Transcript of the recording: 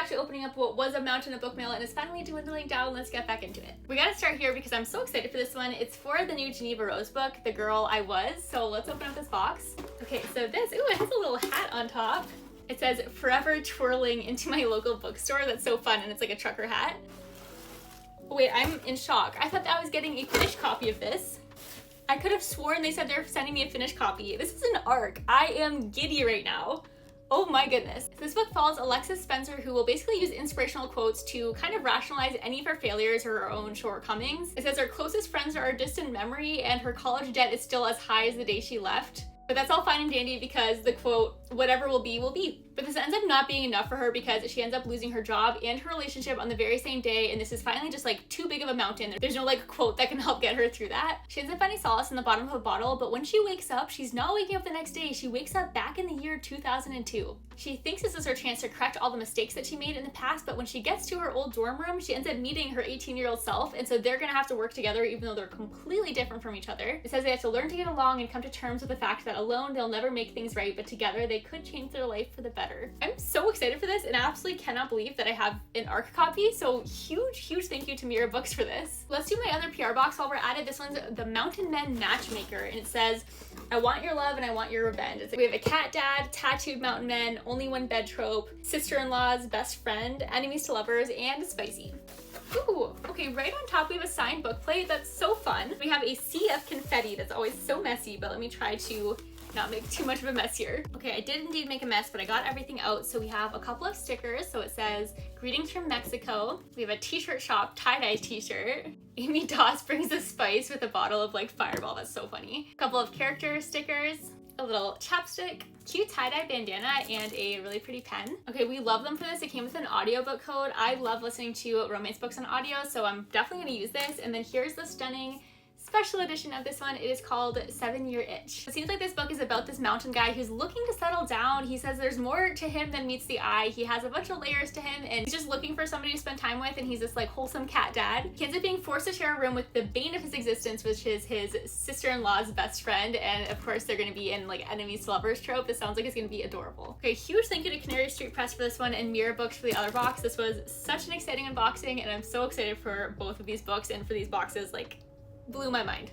actually opening up what was a mountain of book mail and is finally dwindling down. Let's get back into it. We gotta start here because I'm so excited for this one. It's for the new Geneva Rose book, The Girl I Was. So let's open up this box. Okay, so this, ooh, it has a little hat on top. It says, "Forever twirling into my local bookstore." That's so fun, and it's like a trucker hat. Oh, wait, I'm in shock. I thought that I was getting a finished copy of this. I could have sworn they said they're sending me a finished copy. This is an ARC. I am giddy right now. Oh my goodness. This book follows Alexis Spencer, who will basically use inspirational quotes to kind of rationalize any of her failures or her own shortcomings. It says her closest friends are a distant memory and her college debt is still as high as the day she left. But that's all fine and dandy because the quote, "Whatever will be, will be." But this ends up not being enough for her because she ends up losing her job and her relationship on the very same day, and this is finally just like too big of a mountain. There's no like quote that can help get her through that. She ends up finding solace in the bottom of a bottle, but when she wakes up, she's not waking up the next day. She wakes up back in the year 2002. She thinks this is her chance to correct all the mistakes that she made in the past, but when she gets to her old dorm room, she ends up meeting her 18-year-old self, and so they're gonna have to work together even though they're completely different from each other. It says they have to learn to get along and come to terms with the fact that alone they'll never make things right, but together they could change their life for the better. I'm so excited for this and I absolutely cannot believe that I have an ARC copy, so huge thank you to Mira Books for this. Let's do my other PR box while we're at it. This one's The Mountain Men Matchmaker, and it says, "I want your love and I want your revenge." It's like we have a cat dad, tattooed mountain men, only one bed trope, sister-in-law's best friend, enemies to lovers, and spicy. Ooh, okay, right on top we have a signed book plate. That's so fun. We have a sea of confetti that's always so messy, but let me try to not make too much of a mess here. Okay, I did indeed make a mess, but I got everything out. So we have a couple of stickers. So it says, "Greetings from Mexico." We have a t-shirt shop, tie-dye t-shirt. Amy Doss brings the spice with a bottle of like Fireball. That's so funny. A couple of character stickers, a little chapstick, cute tie-dye bandana, and a really pretty pen. Okay, we love them for this. It came with an audiobook code. I love listening to romance books on audio, so I'm definitely gonna use this. And then here's the stunning special edition of this one. It is called 7 Year Itch. It seems like this book is about this mountain guy who's looking to settle down. He says there's more to him than meets the eye. He has a bunch of layers to him and he's just looking for somebody to spend time with, and he's this like wholesome cat dad. He ends up being forced to share a room with the bane of his existence, which is his sister-in-law's best friend, and of course they're gonna be in like enemies to lovers trope. This sounds like it's gonna be adorable. Okay, huge thank you to Canary Street Press for this one and Mira Books for the other box. This was such an exciting unboxing and I'm so excited for both of these books and for these boxes. Like, blew my mind.